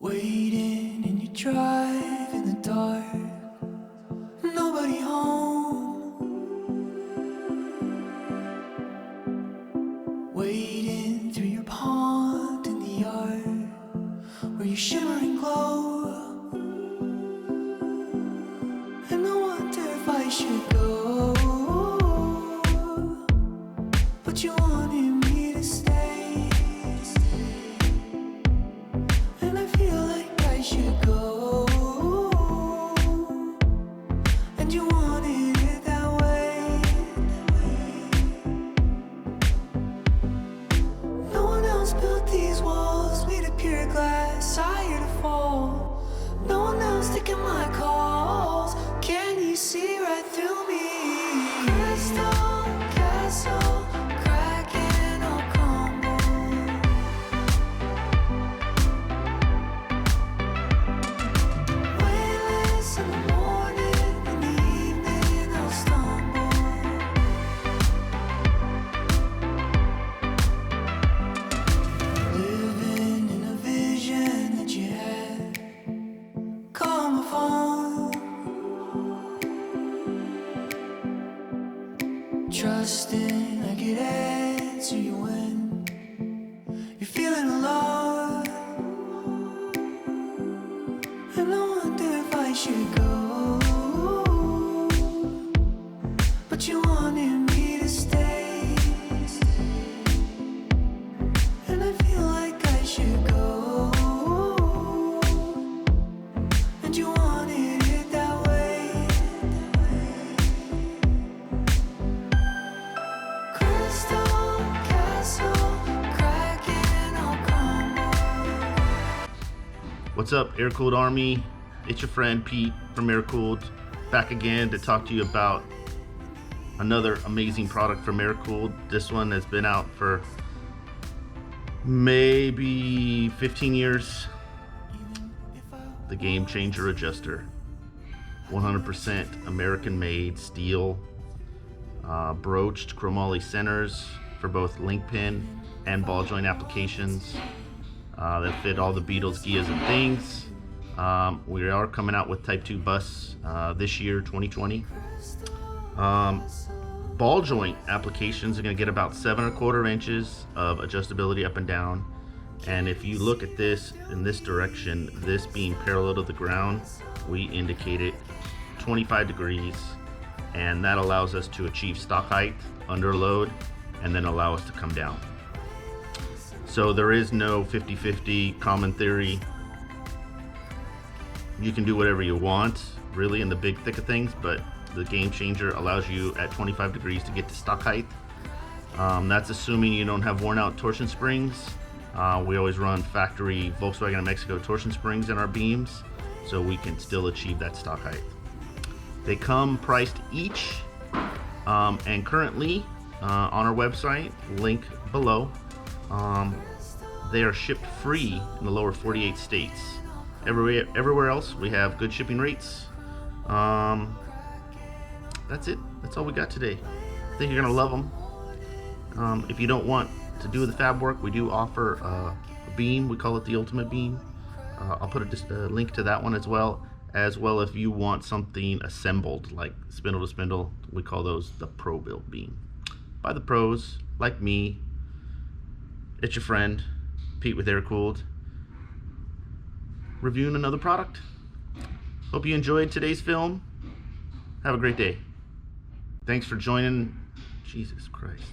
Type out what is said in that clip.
Waiting and you drive in the dark, nobody home. Wading through your pond in the yard where you shimmer and glow. And I wonder if I should go, but you wanted me to stay. And I feel like I should go, and you wanted it that way. No one else built these walls made of pure glass, higher to fall. No one else taking my calls. Can you see right through me? Crystal castle, cracking all crumble. Weightless in the morning, in the evening I'll stumble. Living in a vision that you had. Call my phone. Trusting I could answer you when you're feeling alone. And I wonder if I should go, but you wanted me to stay. And I feel like I should go, and you wanted it that way. Crystal castle, cracking all crumble. What's up, Airkewld Army? It's your friend Pete from Airkewld, back again to talk to you about another amazing product from Airkewld. This one has been out for maybe 15 years. The Game Changer Adjuster, 100% American made steel, broached chromoly centers for both link pin and ball joint applications that fit all the Beatles, Gias, and things. We are coming out with Type 2 bus this year, 2020. Ball joint applications are going to get about 7¼ inches of adjustability up and down. And if you look at this in this direction, this being parallel to the ground, we indicate it 25 degrees, and that allows us to achieve stock height under load and then allow us to come down. So there is no 50-50 common theory. You can do whatever you want really in the big thick of things, but the Game Changer allows you at 25 degrees to get to stock height. That's assuming you don't have worn out torsion springs. We always run factory Volkswagen of Mexico torsion springs in our beams, so we can still achieve that stock height. They come priced each, and currently on our website, link below, they are shipped free in the lower 48 states. Everywhere else we have good shipping rates. That's it. That's all we got today. I think you're gonna love them. If you don't want to do the fab work, we do offer a beam. We call it the Ultimate Beam. I'll put a link to that one as well if you want something assembled like spindle to spindle. We call those the Pro Build Beam by the pros like me. It's your friend Pete with Airkewld, reviewing another product. Hope you enjoyed today's film. Have a great day. Thanks for joining. Jesus Christ.